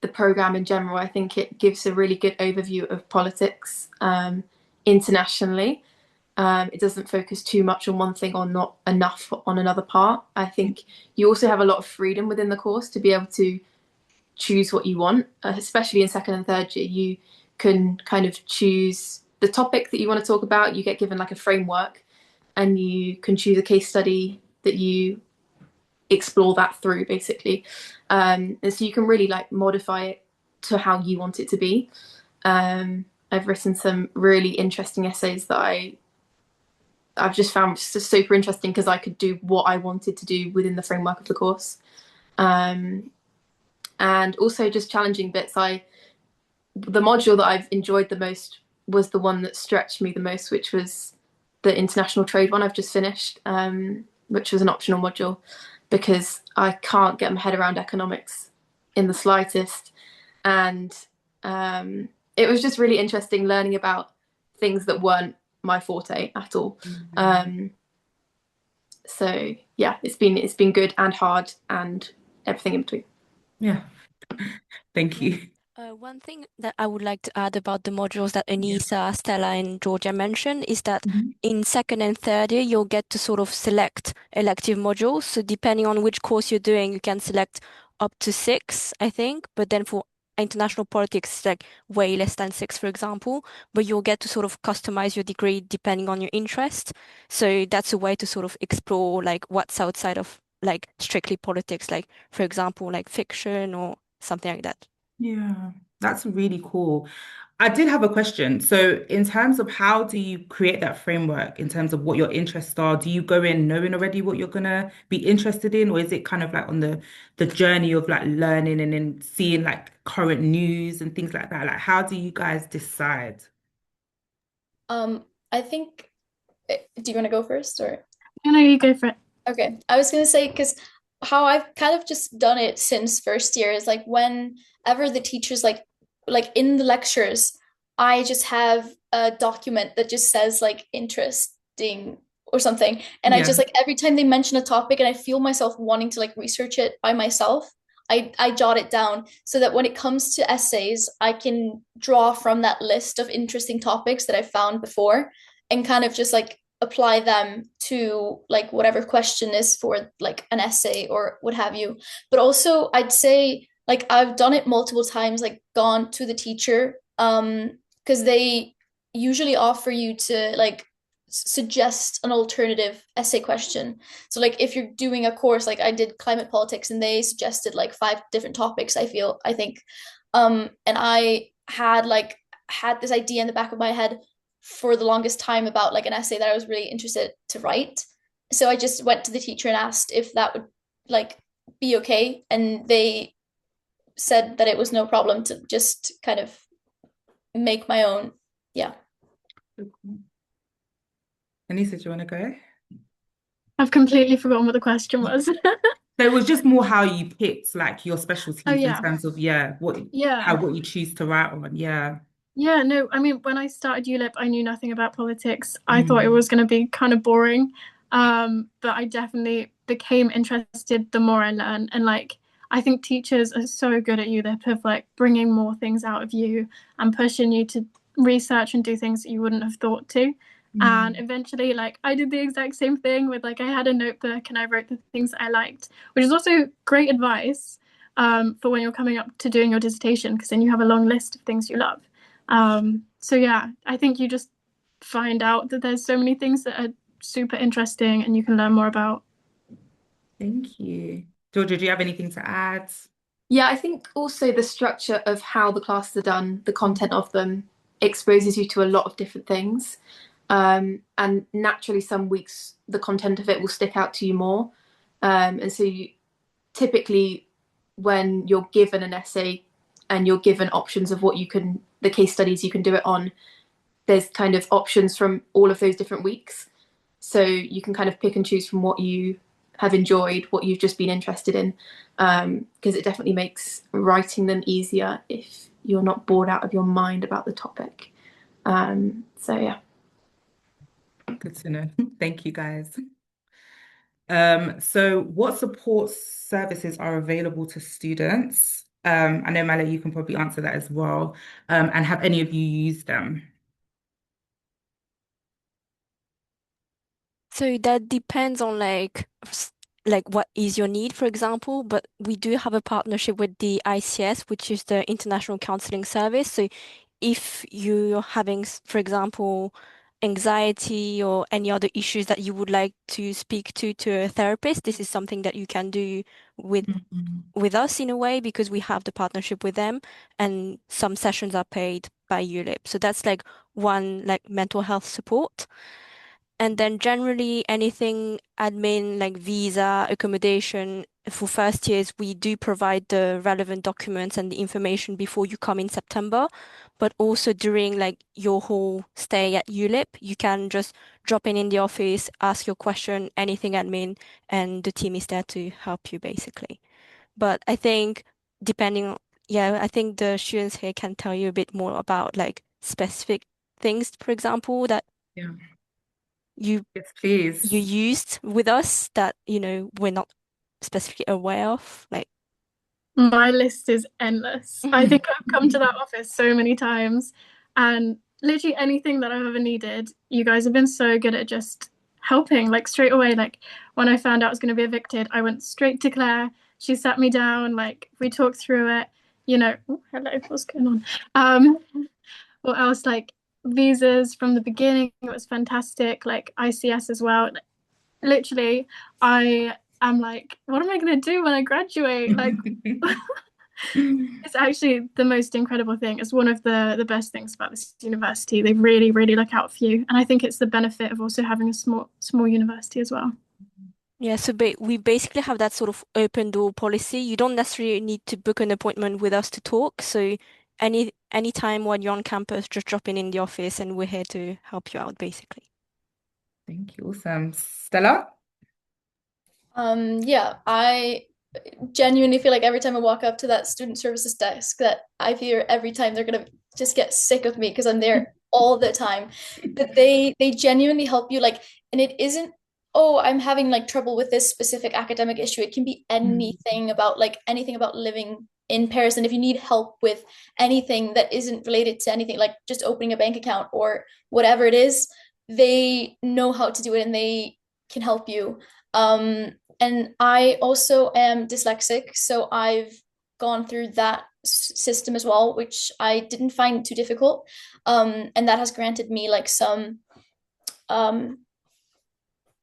the program in general. I think it gives a really good overview of politics internationally. It doesn't focus too much on one thing or not enough on another part. I think you also have a lot of freedom within the course to be able to choose what you want, especially in second and third year. You can kind of choose the topic that you want to talk about. You get given like a framework and you can choose a case study that you explore that through basically. And so you can really like modify it to how you want it to be. I've written some really interesting essays that I've just found just super interesting because I could do what I wanted to do within the framework of the course. And also just challenging bits. The module that I've enjoyed the most was the one that stretched me the most, which was the international trade one I've just finished, which was an optional module because I can't get my head around economics in the slightest. And it was just really interesting learning about things that weren't my forte at all. So yeah, it's been good and hard and everything in between. Yeah. Thank you. One thing that I would like to add about the modules that Anissa, Stella, and Georgia mentioned is that in second and third year, you'll get to sort of select elective modules. So depending on which course you're doing, you can select up to 6, I think. But then for international politics, it's like way less than 6, for example. But you'll get to sort of customize your degree depending on your interest. So that's a way to sort of explore like what's outside of like strictly politics, like for example, like fiction or something like that. Yeah, that's really cool. I did have a question. So, in terms of how do you create that framework in terms of what your interests are? Do you go in knowing already what you're gonna be interested in, or is it kind of like on the journey of like learning and then seeing like current news and things like that? Like, how do you guys decide? I think, do you want to go first or? No, you go for it. Okay, I was gonna say because how I've kind of just done it since first year is like whenever the teachers like in the lectures, I just have a document that just says like interesting or something, and I Yeah. just like every time they mention a topic and I feel myself wanting to like research it by myself, I jot it down so that when it comes to essays, I can draw from that list of interesting topics that I found before and kind of just like apply them to like whatever question is for like an essay or what have you. But also I'd say like I've done it multiple times, like gone to the teacher because they usually offer you to like suggest an alternative essay question. So like if you're doing a course, like I did climate politics and they suggested like 5 different topics, I think. And I had this idea in the back of my head for the longest time about like an essay that I was really interested to write. So I just went to the teacher and asked if that would like be okay. And they said that it was no problem to just kind of make my own. Yeah. Anissa, do you want to go? I've completely forgotten what the question was. So it was just more how you picked like your specialties Oh in yeah. terms of what Yeah. what you choose to write on. Yeah. Yeah, no, I mean, when I started ULIP, I knew nothing about politics. I thought it was going to be kind of boring. But I definitely became interested the more I learned. And like, I think teachers are so good at ULIP of like bringing more things out of you and pushing you to research and do things that you wouldn't have thought to. And eventually, like, I did the exact same thing with, like, I had a notebook and I wrote the things that I liked, which is also great advice for when you're coming up to doing your dissertation, because then you have a long list of things you love. So yeah, I think you just find out that there's so many things that are super interesting and you can learn more about. Thank you. Georgia, do you have anything to add? Yeah, I think also the structure of how the classes are done, the content of them, exposes you to a lot of different things. And naturally, some weeks the content of it will stick out to you more. And so typically, when you're given an essay and you're given options of the case studies you can do it on, there's kind of options from all of those different weeks. So you can kind of pick and choose from what you have enjoyed, what you've just been interested in, because it definitely makes writing them easier if you're not bored out of your mind about the topic. So yeah. Good to know. Thank you, guys. So what support services are available to students? I know, Mala, you can probably answer that as well. And have any of you used them? So that depends on like what is your need, for example, but we do have a partnership with the ICS, which is the International Counseling Service. So if you're having, for example, anxiety or any other issues that you would like to speak to a therapist, this is something that you can do with us in a way, because we have the partnership with them and some sessions are paid by ULIP. So that's like one like mental health support. And then generally anything admin like visa, accommodation for first years, we do provide the relevant documents and the information before you come in September. But also during like your whole stay at ULIP, you can just drop in the office, ask your question, anything admin, and the team is there to help you basically. But I think I think the students here can tell you a bit more about like specific things, for example, that Yeah. you Yes, please. you used with us that, we're not specifically aware of. Like, My list is endless. I think I've come to that office so many times, and literally anything that I've ever needed, you guys have been so good at just helping, like straight away. Like when I found out I was going to be evicted, I went straight to Claire. She sat me down, like we talked through it, oh, hello, what's going on? What else? Like visas from the beginning, it was fantastic. Like ICS as well. Literally, I am like, what am I going to do when I graduate? Like, it's actually the most incredible thing. It's one of the best things about this university. They really, really look out for you. And I think it's the benefit of also having a small university as well. yeah, so we basically have that sort of open door policy. You don't necessarily need to book an appointment with us to talk. So any time when you're on campus, just drop in the office and we're here to help you out, basically. Thank you. Awesome. Stella? Yeah, I genuinely feel like every time I walk up to that student services desk that I fear every time they're gonna just get sick of me because I'm there all the time. But they genuinely help you, like, and it isn't, oh, I'm having like trouble with this specific academic issue. It can be anything about living in Paris. And if you need help with anything that isn't related to anything, like just opening a bank account or whatever it is, they know how to do it and they can help you. And I also am dyslexic, so I've gone through that system as well, which I didn't find too difficult. And that has granted me like some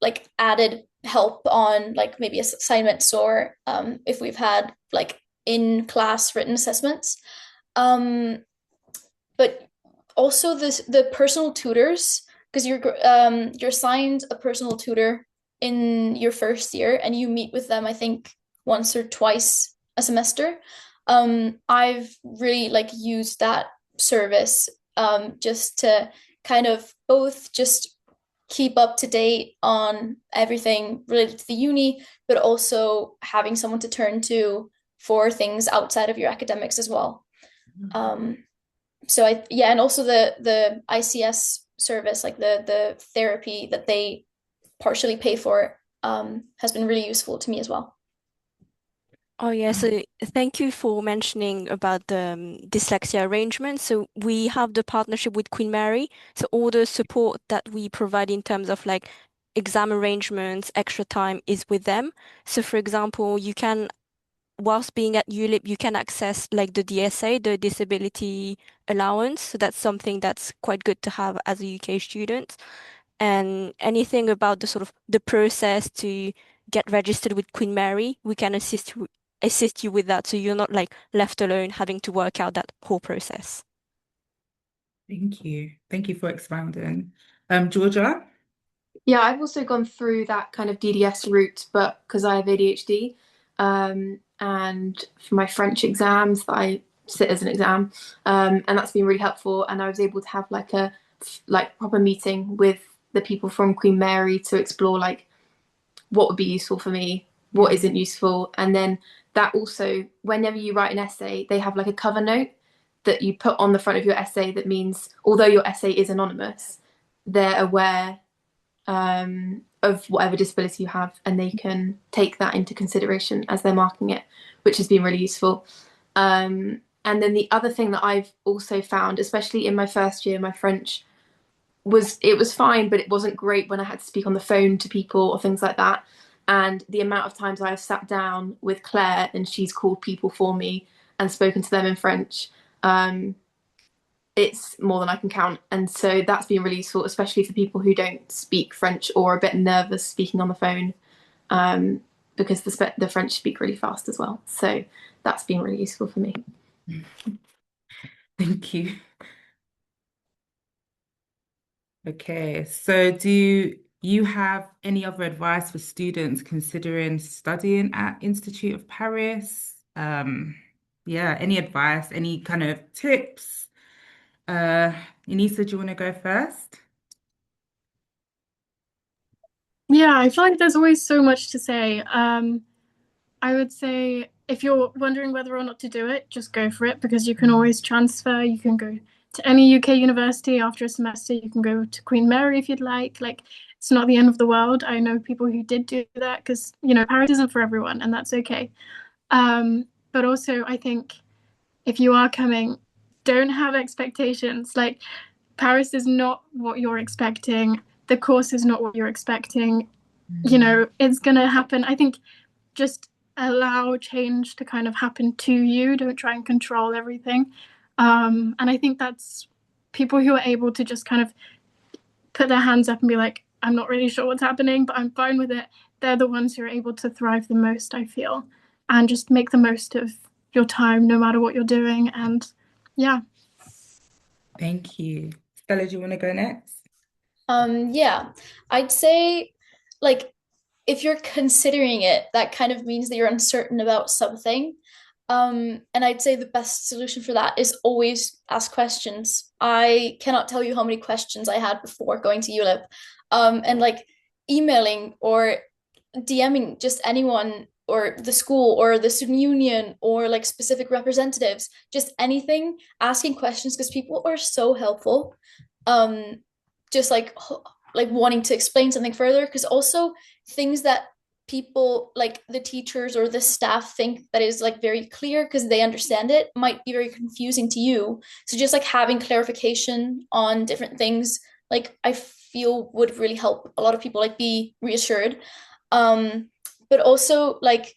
like added help on like maybe assignments or if we've had like in class written assessments. But also the personal tutors, because you're assigned a personal tutor in your first year and you meet with them, I think once or twice a semester. I've really like used that service just to kind of both just keep up to date on everything related to the uni, but also having someone to turn to for things outside of your academics as well. So and also the ICS service, like the therapy that they partially pay for, has been really useful to me as well. Oh yeah, so thank you for mentioning about the dyslexia arrangement. So we have the partnership with Queen Mary. So all the support that we provide in terms of like exam arrangements, extra time is with them. So for example, you can, whilst being at ULIP, you can access like the DSA, the disability allowance. So that's something that's quite good to have as a UK student. And anything about the sort of the process to get registered with Queen Mary, we can assist you with that, so you're not like left alone having to work out that whole process. Thank you. Thank you for expounding. Georgia? Yeah, I've also gone through that kind of DDS route, but because I have ADHD, and for my French exams that I sit as an exam, and that's been really helpful. And I was able to have like a proper meeting with the people from Queen Mary to explore like what would be useful for me, what isn't useful, and then that also, whenever you write an essay, they have like a cover note that you put on the front of your essay that means although your essay is anonymous, they're aware of whatever disability you have, and they can take that into consideration as they're marking it, which has been really useful. And then the other thing that I've also found, especially in my first year, my French was fine, but it wasn't great when I had to speak on the phone to people or things like that. And the amount of times I've sat down with Claire and she's called people for me and spoken to them in French, it's more than I can count. And so that's been really useful, especially for people who don't speak French or are a bit nervous speaking on the phone, because the French speak really fast as well. So that's been really useful for me. Thank you. Okay, so do you have any other advice for students considering studying at Institute of Paris? Yeah, any advice, any kind of tips? Enisa, do you want to go first? Yeah, I feel like there's always so much to say. I would say if you're wondering whether or not to do it, just go for it, because you can always transfer. You can go to any UK university after a semester. You can go to Queen Mary if you'd like. Like, it's not the end of the world. I know people who did do that because, Paris isn't for everyone, and that's okay. But also, I think if you are coming, don't have expectations. Like, Paris is not what you're expecting. The course is not what you're expecting. It's going to happen. I think just allow change to kind of happen to you. Don't try and control everything. And I think that's people who are able to just kind of put their hands up and be like, I'm not really sure what's happening, but I'm fine with it. They're the ones who are able to thrive the most, I feel, and just make the most of your time, no matter what you're doing. And yeah. Thank you. Stella, do you want to go next? Yeah, I'd say like if you're considering it, that kind of means that you're uncertain about something. And I'd say the best solution for that is always ask questions. I cannot tell you how many questions I had before going to ULIP. And like emailing or DMing just anyone or the school or the student union or like specific representatives, just anything, asking questions because people are so helpful. Um, just like wanting to explain something further, because also things that people like the teachers or the staff think that is like very clear because they understand it might be very confusing to you. So just like having clarification on different things, like I feel would really help a lot of people like be reassured. But also like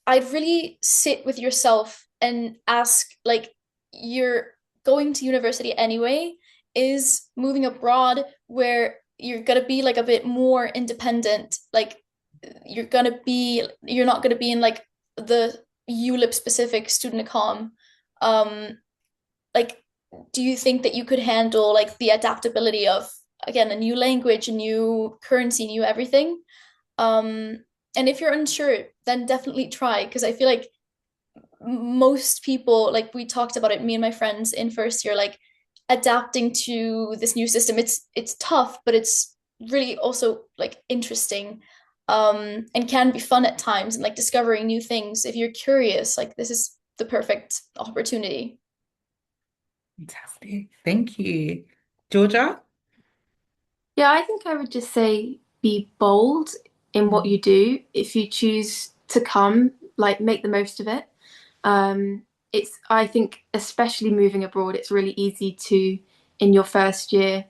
I'd really sit with yourself and ask, like, you're going to university anyway, is moving abroad where you're gonna be like a bit more independent, like you're not gonna be in like the ULIP specific student accom. Um, like, do you think that you could handle like the adaptability of again a new language, a new currency, new everything? And if you're unsure, then definitely try, because I feel like most people, like we talked about it, me and my friends in first year, like adapting to this new system, it's tough, but it's really also like interesting, and can be fun at times, and like discovering new things. If you're curious, like this is the perfect opportunity. Fantastic. Thank you. Georgia? Yeah, I think I would just say be bold in what you do. If you choose to come, like make the most of it. I think, especially moving abroad, it's really easy to, in your first year,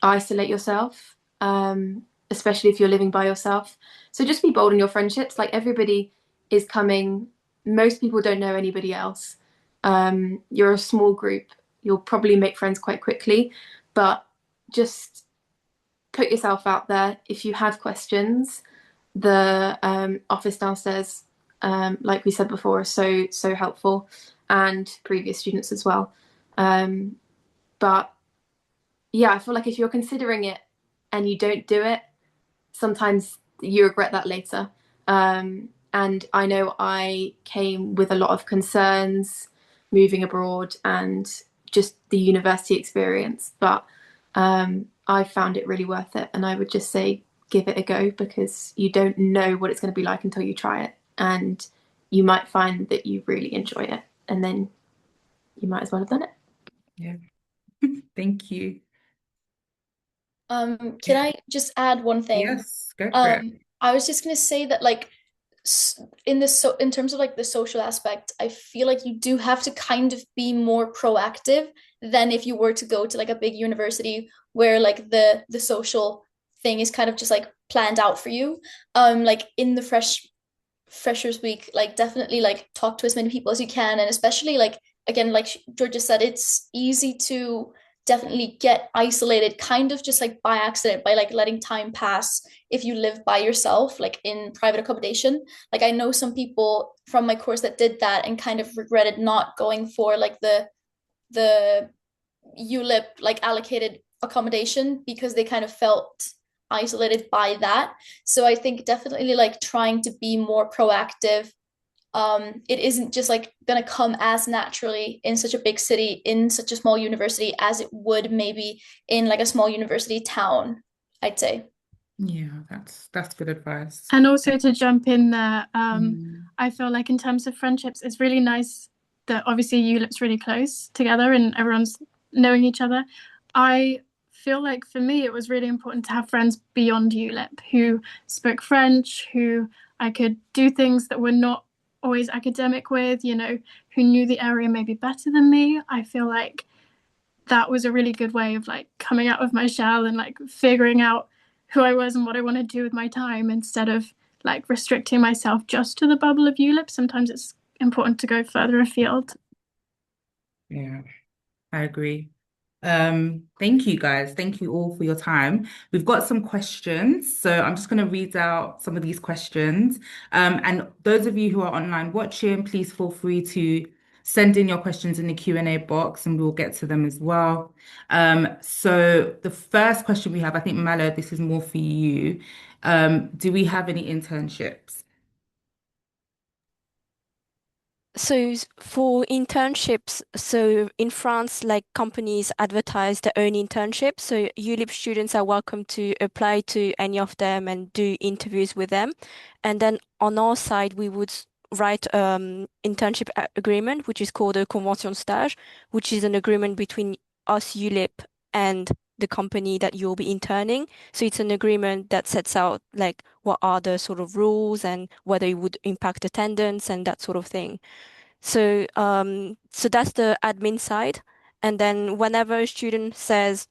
isolate yourself, especially if you're living by yourself. So just be bold in your friendships. Like everybody is coming. Most people don't know anybody else. You're a small group. You'll probably make friends quite quickly, but just put yourself out there. If you have questions, the office downstairs, like we said before, are so helpful, and previous students as well. But yeah, I feel like if you're considering it and you don't do it, sometimes you regret that later. And I know I came with a lot of concerns moving abroad and just the university experience, but I found it really worth it. And I would just say, give it a go, because you don't know what it's going to be like until you try it. And you might find that you really enjoy it, and then you might as well have done it. Yeah. Thank you. Can I just add one thing? Yes, go for it. I was just gonna say that like in terms of like the social aspect, I feel like you do have to kind of be more proactive than if you were to go to like a big university where like the social thing is kind of just like planned out for you. Like in the freshers week, like definitely like talk to as many people as you can, and especially like again, like Georgia said, it's easy to definitely get isolated kind of just like by accident, by like letting time pass if you live by yourself, like in private accommodation. Like I know some people from my course that did that and kind of regretted not going for like the ULIP like allocated accommodation because they kind of felt isolated by that. So I think definitely like trying to be more proactive. It isn't just like gonna come as naturally in such a big city, in such a small university, as it would maybe in like a small university town, I'd say. Yeah, that's good advice. And also to jump in there, Mm. I feel like in terms of friendships, it's really nice that obviously ULIP's really close together and everyone's knowing each other. I feel like for me, it was really important to have friends beyond ULIP who spoke French, who I could do things that were not always academic with, you know, who knew the area maybe better than me. I feel like that was a really good way of like coming out of my shell and like figuring out who I was and what I want to do with my time instead of like restricting myself just to the bubble of ULIP. Sometimes it's important to go further afield. Yeah, I agree. Thank you guys. Thank you all for your time. We've got some questions, so I'm just going to read out some of these questions. And those of you who are online watching, please feel free to send in your questions in the Q&A box and we'll get to them as well. So the first question we have, I think Malo, this is more for you. Do we have any internships? So for internships, so in France, like companies advertise their own internships. So ULIP students are welcome to apply to any of them and do interviews with them. And then on our side, we would write internship agreement, which is called a convention stage, which is an agreement between us ULIP and the company that you'll be interning. So it's an agreement that sets out like what are the sort of rules and whether it would impact attendance and that sort of thing. So so that's the admin side. And then whenever a student says,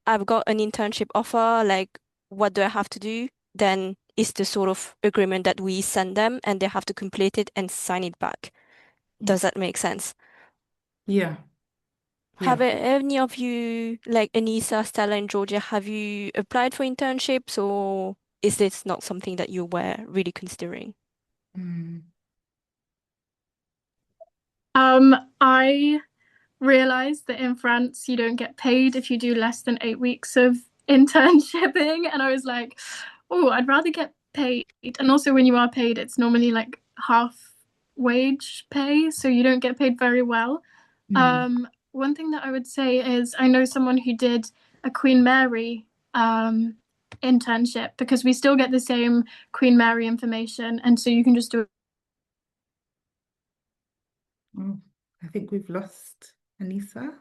I've got an internship offer, like what do I have to do? Then it's the sort of agreement that we send them and they have to complete it and sign it back. Does that make sense? Yeah. Have Yeah. any of you, like Anissa, Stella, and Georgia, have you applied for internships or is this not something that you were really considering? Mm. I realized that in France you don't get paid if you do less than 8 weeks of internshipping, and I was like, oh, I'd rather get paid. And also when you are paid, it's normally like half wage pay, so you don't get paid very well. Mm. One thing that I would say is I know someone who did a Queen Mary internship, because we still get the same Queen Mary information, and so you can just do Oh, I think we've lost Anissa.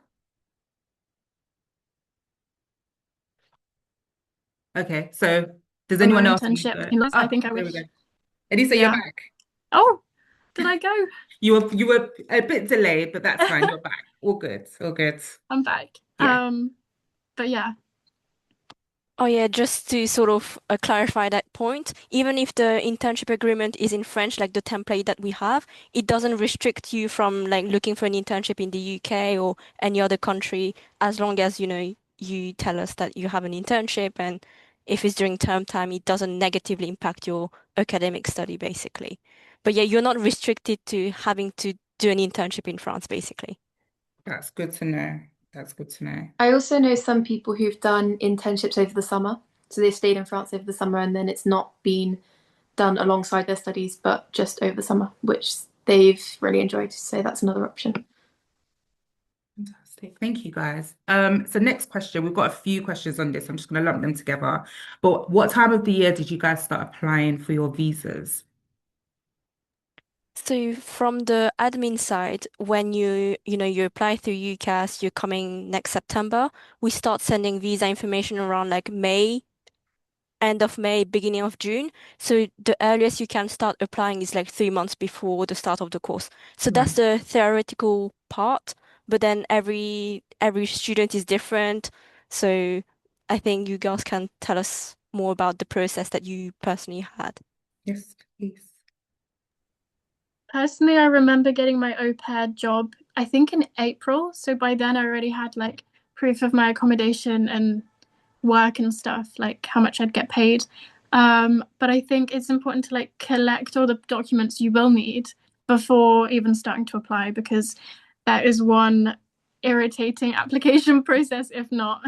Okay, so does another anyone else want to internship. go? I Oh, think I there we wish. go. Anissa, you're Yeah. back. Oh, did I go? You were a bit delayed, but that's fine. You're back. All good. All good. I'm back. Yeah. But yeah. Oh yeah, just to sort of clarify that point, even if the internship agreement is in French, like the template that we have, it doesn't restrict you from like looking for an internship in the UK or any other country, as long as, you tell us that you have an internship, and if it's during term time, it doesn't negatively impact your academic study, basically. But yeah, you're not restricted to having to do an internship in France, basically. That's good to know. That's good to know. I also know some people who've done internships over the summer. So they stayed in France over the summer and then it's not been done alongside their studies, but just over the summer, which they've really enjoyed. So that's another option. Fantastic. Thank you, guys. So next question, we've got a few questions on this. I'm just going to lump them together. But what time of the year did you guys start applying for your visas? So from the admin side, when you apply through UCAS, you're coming next September, we start sending visa information around like May, end of May, beginning of June. So the earliest you can start applying is like 3 months before the start of the course. So that's Right. the theoretical part, but then every student is different. So I think you girls can tell us more about the process that you personally had. Yes, please. Personally, I remember getting my au pair job, I think in April. So by then I already had like proof of my accommodation and work and stuff, like how much I'd get paid. But I think it's important to like collect all the documents you will need before even starting to apply, because that is one irritating application process, if not.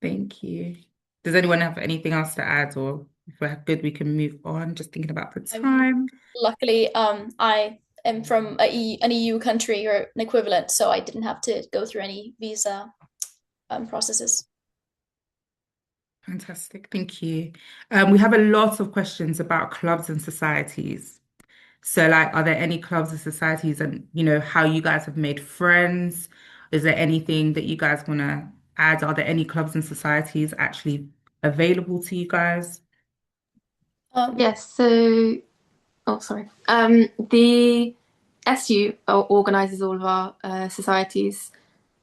Thank you. Does anyone have anything else to add, or if we're good, we can move on? Just thinking about the time. Luckily, I am from an EU country or an equivalent, so I didn't have to go through any visa processes. Fantastic. Thank you. We have a lot of questions about clubs and societies. So, like, are there any clubs or societies and, how you guys have made friends? Is there anything that you guys want to add? Are there any clubs and societies actually available to you guys? Yes, so oh sorry. The SU organises all of our societies.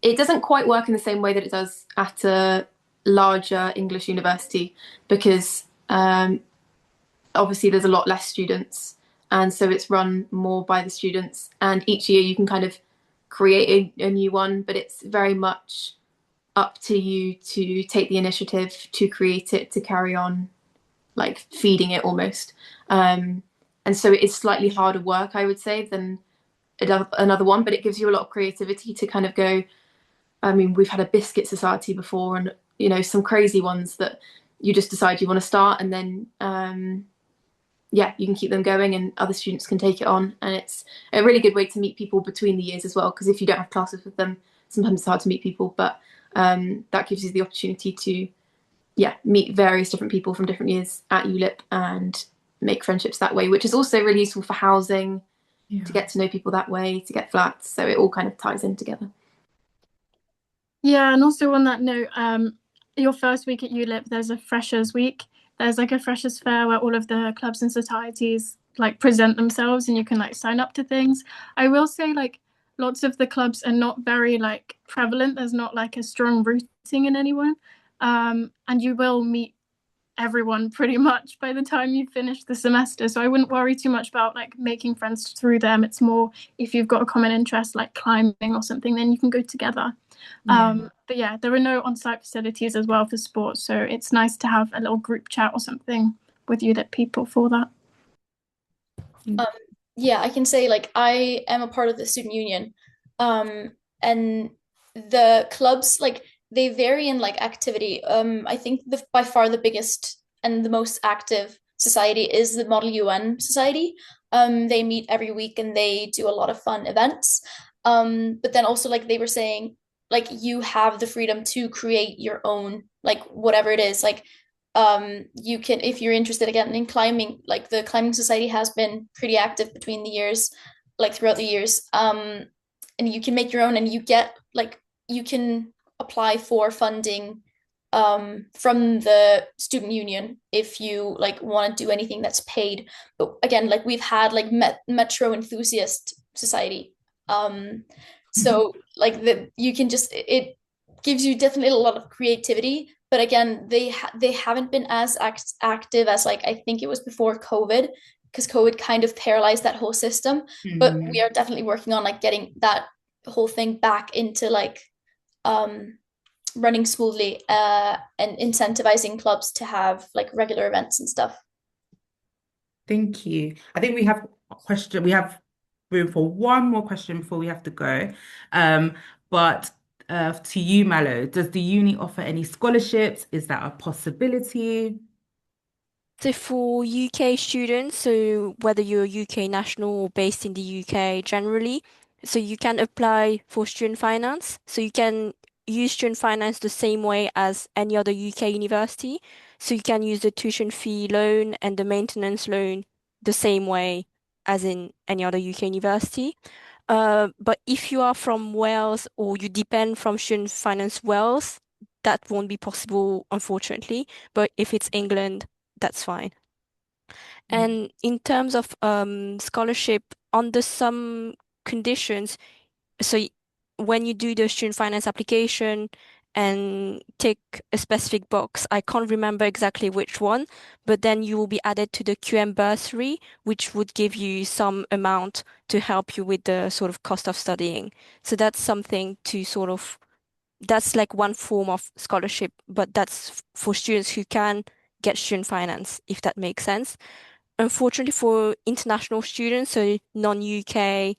It doesn't quite work in the same way that it does at a larger English university because obviously there's a lot less students, and so it's run more by the students. And each year you can kind of create a new one, but it's very much up to you to take the initiative to create it, to carry on like feeding it almost. And so it's slightly harder work, I would say, than another one, but it gives you a lot of creativity to kind of go. I mean, we've had a biscuit society before, and some crazy ones that you just decide you want to start, and then yeah, you can keep them going, and other students can take it on, and it's a really good way to meet people between the years as well. Because if you don't have classes with them, sometimes it's hard to meet people, but that gives you the opportunity to meet various different people from different years at ULIP and make friendships that way, which is also really useful for housing, to get to know people that way, to get flats. So it all kind of ties in together. Yeah, and also on that note, your first week at ULIP, there's a freshers week. There's like a freshers fair where all of the clubs and societies like present themselves and you can like sign up to things. I will say like lots of the clubs are not very like prevalent. There's not like a strong rooting in anyone. And you will meet everyone pretty much by the time you finish the semester. So I wouldn't worry too much about like making friends through them. It's more if you've got a common interest like climbing or something, then you can go together. But yeah, there are no on-site facilities as well for sports. So it's nice to have a little group chat or something with ULIP people for that. Yeah, I can say like I am a part of the student union. And the clubs like they vary in like activity. I think by far the biggest and the most active society is the Model UN Society. They meet every week and they do a lot of fun events. But then also like they were saying, like you have the freedom to create your own like whatever it is. Like you can, if you're interested again in climbing, like the climbing society has been pretty active between the years, like throughout the years. And you can make your own and you get like you can apply for funding from the student union if you like want to do anything that's paid. But again, like we've had like Metro Enthusiast Society. So like you can just it gives you definitely a lot of creativity. But again, they haven't been as active as like I think it was before COVID, because COVID kind of paralyzed that whole system. But we are definitely working on like getting that whole thing back into like um running smoothly, and incentivizing clubs to have like regular events and stuff. Thank you. I think we have a question. We have room for one more question before we have to go. Um, but to you, Mallow, does the uni offer any scholarships? Is that a possibility? So for UK students, so whether you're a UK national or based in the UK generally, so you can apply for student finance. So you can use student finance the same way as any other UK university. So you can use the tuition fee loan and the maintenance loan the same way as in any other UK university. But if you are from Wales or you depend from student finance Wales, that won't be possible, unfortunately. But if it's England, that's fine. And in terms of scholarship, under some conditions, so when you do the student finance application and tick a specific box, I can't remember exactly which one, but then you will be added to the QM bursary, which would give you some amount to help you with the sort of cost of studying. So that's something to sort of, that's like one form of scholarship, but that's for students who can get student finance, if that makes sense. Unfortunately, for international students, so non-UK,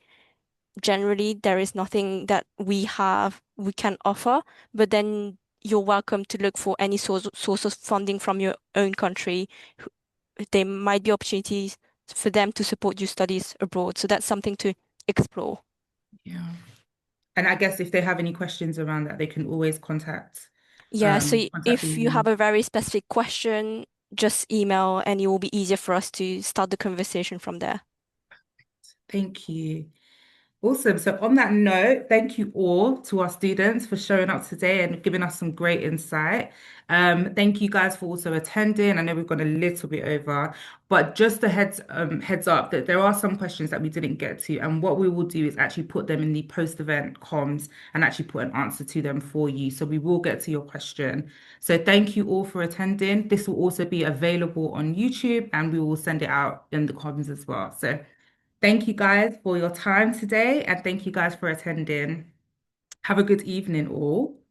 generally there is nothing that we can offer, but then you're welcome to look for any source of funding from your own country. There might be opportunities for them to support your studies abroad. So that's something to explore. Yeah. And I guess if they have any questions around that, they can always Yeah, so contact the if you have uni. a very specific question, just email and it will be easier for us to start the conversation from there. Thank you. Awesome. So on that note, thank you all to our students for showing up today and giving us some great insight. Thank you guys for also attending. I know we've gone a little bit over, but just a heads up that there are some questions that we didn't get to, and what we will do is actually put them in the post-event comms and actually put an answer to them for you. So we will get to your question. So thank you all for attending. This will also be available on YouTube, and we will send it out in the comms as well. So thank you guys for your time today, and thank you guys for attending. Have a good evening, all.